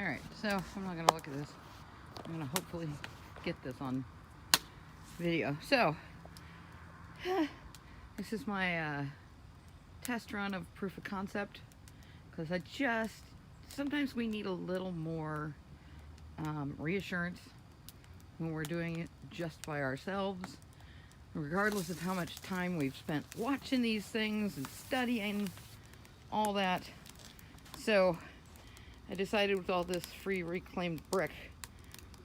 Alright, so I'm not going to look at this. I'm going to hopefully get this on video. So, this is my test run of proof of concept. Because sometimes we need a little more reassurance when we're doing it just by ourselves. Regardless of how much time we've spent watching these things and studying all that. So I decided with all this free reclaimed brick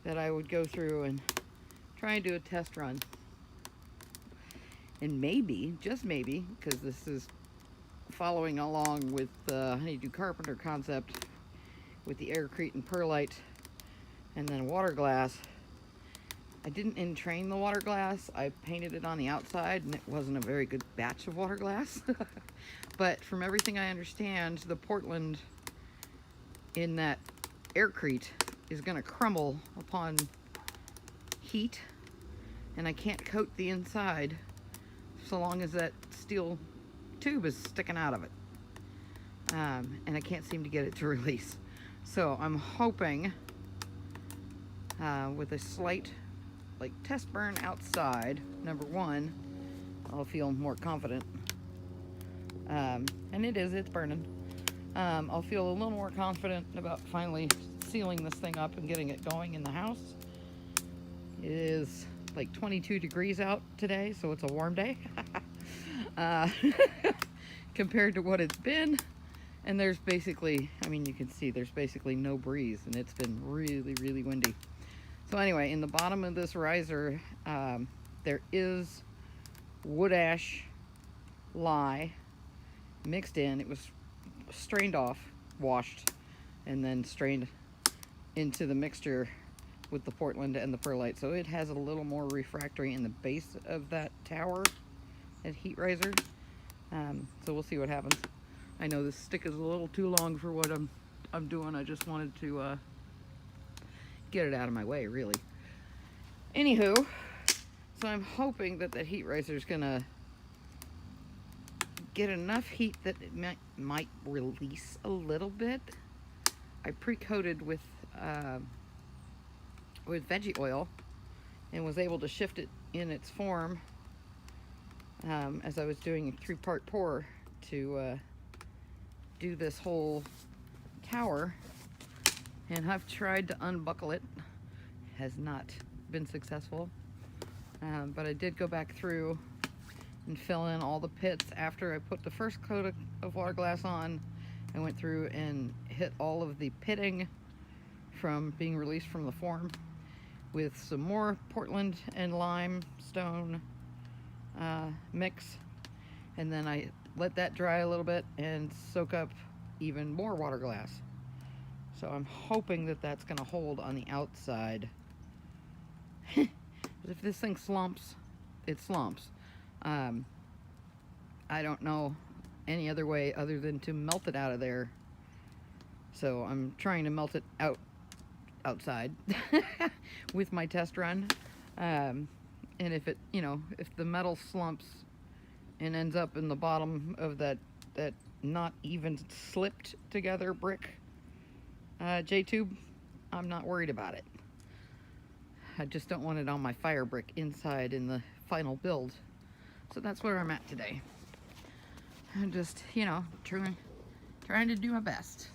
that I would go through and try and do a test run. And maybe, just maybe, because this is following along with the Honeydew Carpenter concept with the aircrete and perlite and then water glass. I didn't entrain the water glass. I painted it on the outside and it wasn't a very good batch of water glass. But from everything I understand, the Portland in that aircrete is going to crumble upon heat, and I can't coat the inside so long as that steel tube is sticking out of it. And I can't seem to get it to release. So I'm hoping with a slight test burn outside, number one, I'll feel more confident. And it's burning. I'll feel a little more confident about finally sealing this thing up and getting it going in the house. It is like 22 degrees out today, so it's a warm day. Compared to what it's been. And there's basically, you can see there's basically no breeze, and it's been really, really windy. So anyway, in the bottom of this riser, there is wood ash lye mixed in. It was strained off, washed, and then strained into the mixture with the Portland and the perlite. So it has a little more refractory in the base of that tower, that heat riser. So we'll see what happens. I know this stick is a little too long for what I'm doing. I just wanted to get it out of my way, really. Anywho, so I'm hoping that heat riser is gonna get enough heat that it might release a little bit. I pre-coated with veggie oil and was able to shift it in its form as I was doing a 3-part pour to do this whole tower, and I've tried to unbuckle it. Has not been successful, but I did go back through and fill in all the pits after I put the first coat of water glass on. I went through and hit all of the pitting from being released from the form with some more Portland and limestone mix, and then I let that dry a little bit and soak up even more water glass. So I'm hoping that that's going to hold on the outside. But if this thing slumps, it slumps. I don't know any other way other than to melt it out of there. So I'm trying to melt it outside with my test run. And if it, if the metal slumps and ends up in the bottom of that not even slipped together brick J-tube, I'm not worried about it. I just don't want it on my fire brick inside in the final build. So that's where I'm at today. I'm just, trying to do my best.